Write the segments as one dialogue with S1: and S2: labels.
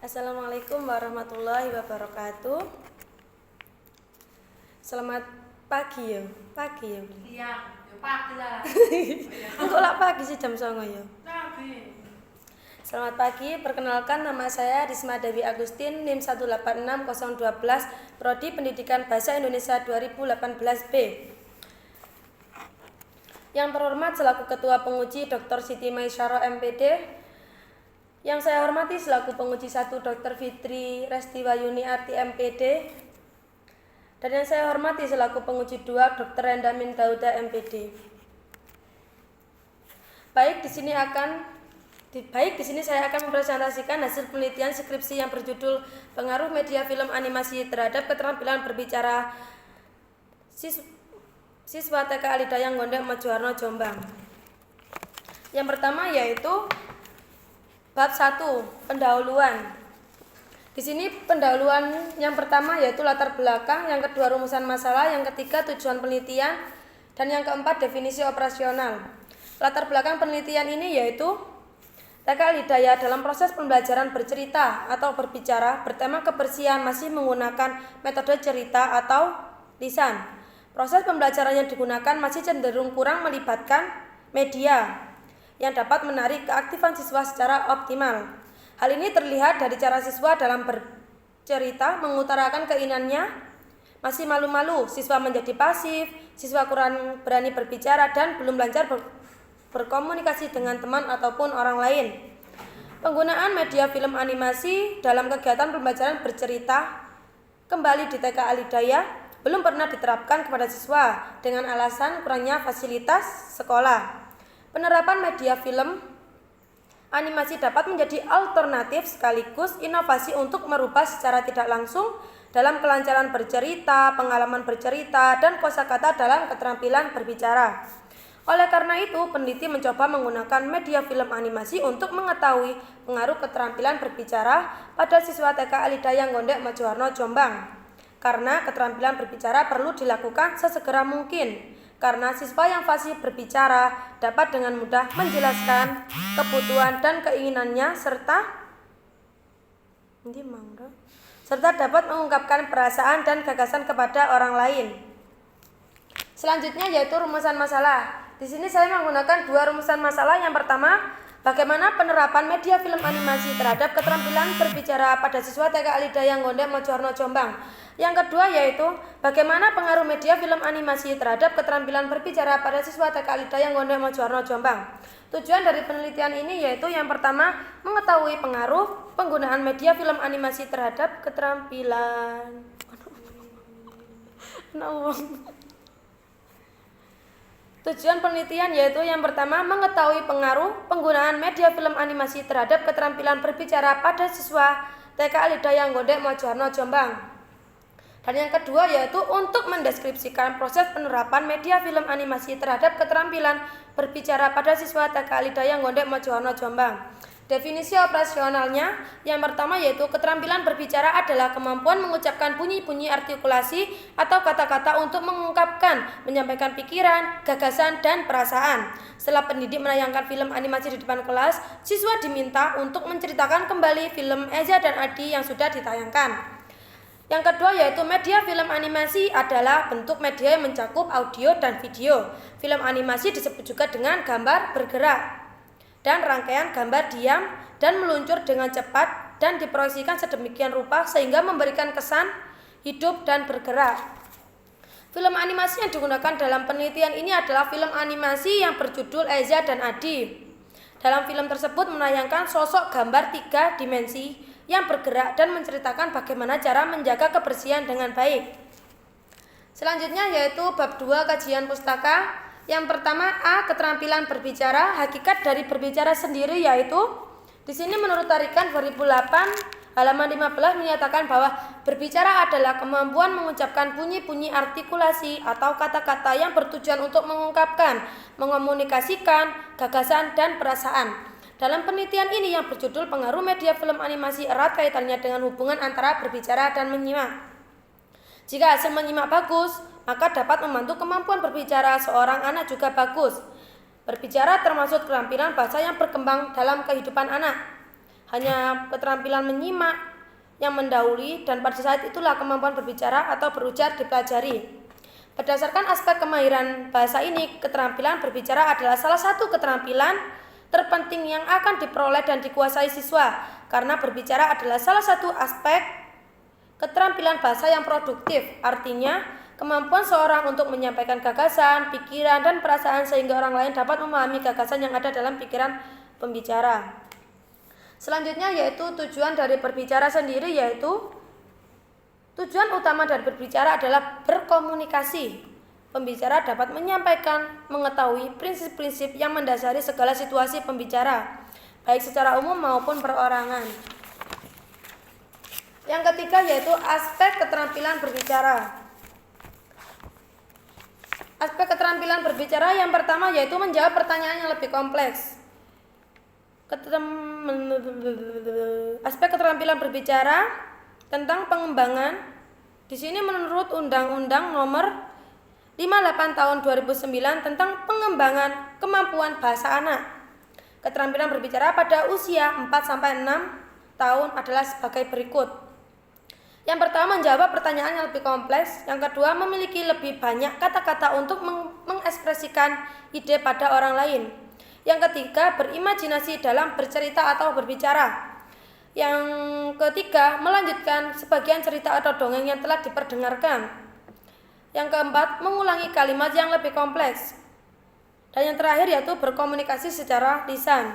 S1: Assalamualaikum warahmatullahi wabarakatuh. Selamat pagi ya. Pagi ya.
S2: Siang, ya pagi lah.
S1: Kok lah pagi sih jam 09.00 ya.
S2: Pagi.
S1: Selamat pagi, perkenalkan nama saya Risma Dewi Agustin, NIM 186012, Prodi Pendidikan Bahasa Indonesia 2018B. Yang terhormat selaku Ketua Penguji Dr. Siti Maisyaro MPD. Yang saya hormati selaku Penguji 1 Dr. Fitri Restiwayuni Arti MPD. Dan yang saya hormati selaku Penguji 2 Dr. Endamin Dauda MPD. Baik, di sini saya akan mempresentasikan hasil penelitian skripsi yang berjudul Pengaruh Media Film Animasi Terhadap Keterampilan Berbicara Siswa TK Alidayang Gondek Mojoharno Jombang. Yang pertama yaitu bab 1, pendahuluan. Di sini pendahuluan yang pertama yaitu latar belakang, yang kedua rumusan masalah, yang ketiga tujuan penelitian, dan yang keempat definisi operasional. Latar belakang penelitian ini yaitu TK Alidaya dalam proses pembelajaran bercerita atau berbicara bertema kebersihan masih menggunakan metode cerita atau lisan. Proses pembelajaran yang digunakan masih cenderung kurang melibatkan media yang dapat menarik keaktifan siswa secara optimal. Hal ini terlihat dari cara siswa dalam bercerita mengutarakan keinginannya masih malu-malu, siswa menjadi pasif, siswa kurang berani berbicara dan belum lancar berkomunikasi dengan teman ataupun orang lain. Penggunaan media film animasi dalam kegiatan pembelajaran bercerita kembali di TK Alidaya belum pernah diterapkan kepada siswa dengan alasan kurangnya fasilitas sekolah. Penerapan media film animasi dapat menjadi alternatif sekaligus inovasi untuk merubah secara tidak langsung dalam kelancaran bercerita, pengalaman bercerita, dan kosakata dalam keterampilan berbicara. Oleh karena itu, peneliti mencoba menggunakan media film animasi untuk mengetahui pengaruh keterampilan berbicara pada siswa TK Alidayang Gondek Mojoharno Jombang. Karena keterampilan berbicara perlu dilakukan sesegera mungkin, karena siswa yang fasih berbicara dapat dengan mudah menjelaskan kebutuhan dan keinginannya serta dapat mengungkapkan perasaan dan gagasan kepada orang lain. Selanjutnya yaitu rumusan masalah. Di sini saya menggunakan dua rumusan masalah. Yang pertama, bagaimana penerapan media film animasi terhadap keterampilan berbicara pada siswa TK Alidayang Gondek Mojoharno Jombang. Yang kedua yaitu bagaimana pengaruh media film animasi terhadap keterampilan berbicara pada siswa TK Alidayang Gondek Mojoharno Jombang. Tujuan dari penelitian ini yaitu yang pertama, mengetahui pengaruh penggunaan media film animasi terhadap keterampilan. Tujuan penelitian yaitu yang pertama, mengetahui pengaruh penggunaan media film animasi terhadap keterampilan berbicara pada siswa TK Alidayang Gondek Mojoharno Jombang. Dan yang kedua yaitu untuk mendeskripsikan proses penerapan media film animasi terhadap keterampilan berbicara pada siswa TK Alidayang Gondek Mojoharno Jombang. Definisi operasionalnya yang pertama yaitu keterampilan berbicara adalah kemampuan mengucapkan bunyi-bunyi artikulasi atau kata-kata untuk mengungkapkan, menyampaikan pikiran, gagasan, dan perasaan. Setelah pendidik menayangkan film animasi di depan kelas, siswa diminta untuk menceritakan kembali film Eza dan Adi yang sudah ditayangkan. Yang kedua yaitu media film animasi adalah bentuk media yang mencakup audio dan video. Film animasi disebut juga dengan gambar bergerak dan rangkaian gambar diam dan meluncur dengan cepat dan diproyeksikan sedemikian rupa sehingga memberikan kesan hidup dan bergerak. Film animasi yang digunakan dalam penelitian ini adalah film animasi yang berjudul Eza dan Adi. Dalam film tersebut menayangkan sosok gambar 3 dimensi yang bergerak dan menceritakan bagaimana cara menjaga kebersihan dengan baik. Selanjutnya yaitu bab 2 kajian pustaka. Yang pertama A, keterampilan berbicara. Hakikat dari berbicara sendiri yaitu di sini menurut tarikan 2008 halaman 15 menyatakan bahwa berbicara adalah kemampuan mengucapkan bunyi-bunyi artikulasi atau kata-kata yang bertujuan untuk mengungkapkan, mengomunikasikan gagasan dan perasaan. Dalam penelitian ini yang berjudul Pengaruh Media Film Animasi erat kaitannya dengan hubungan antara berbicara dan menyimak. Jika hasil menyimak bagus, maka dapat membantu kemampuan berbicara seorang anak juga bagus. Berbicara termasuk keterampilan bahasa yang berkembang dalam kehidupan anak. hanya keterampilan menyimak yang mendahului, dan pada saat itulah kemampuan berbicara atau berujar dipelajari. Berdasarkan aspek kemahiran bahasa ini, keterampilan berbicara adalah salah satu keterampilan terpenting yang akan diperoleh dan dikuasai siswa, karena berbicara adalah salah satu aspek keterampilan bahasa yang produktif. Artinya, kemampuan seorang untuk menyampaikan gagasan, pikiran, dan perasaan sehingga orang lain dapat memahami gagasan yang ada dalam pikiran pembicara. Selanjutnya yaitu tujuan dari berbicara sendiri, yaitu tujuan utama dari berbicara adalah berkomunikasi. Pembicara dapat menyampaikan, mengetahui prinsip-prinsip yang mendasari segala situasi pembicara, baik secara umum maupun perorangan. Yang ketiga yaitu aspek keterampilan berbicara. Aspek keterampilan berbicara yang pertama yaitu menjawab pertanyaan yang lebih kompleks. Aspek keterampilan berbicara tentang pengembangan. Di sini menurut Undang-Undang Nomor 58 Tahun 2009 tentang pengembangan kemampuan bahasa anak. Keterampilan berbicara pada usia 4 sampai 6 tahun adalah sebagai berikut. Yang pertama, menjawab pertanyaan yang lebih kompleks. Yang kedua, memiliki lebih banyak kata-kata untuk mengekspresikan ide pada orang lain. Yang ketiga, berimajinasi dalam bercerita atau berbicara. Yang ketiga, melanjutkan sebagian cerita atau dongeng yang telah diperdengarkan. Yang keempat, mengulangi kalimat yang lebih kompleks. Dan yang terakhir yaitu berkomunikasi secara lisan.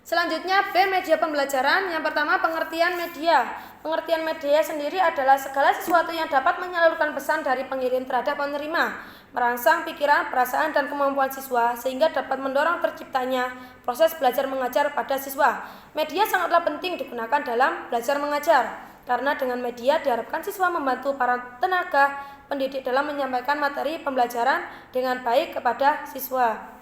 S1: Selanjutnya, B. Media pembelajaran. Yang pertama, pengertian media. Pengertian media sendiri adalah segala sesuatu yang dapat menyalurkan pesan dari pengirim terhadap penerima, merangsang pikiran, perasaan, dan kemampuan siswa, sehingga dapat mendorong terciptanya proses belajar mengajar pada siswa. Media sangatlah penting digunakan dalam belajar mengajar, karena dengan media diharapkan siswa membantu para tenaga pendidik dalam menyampaikan materi pembelajaran dengan baik kepada siswa.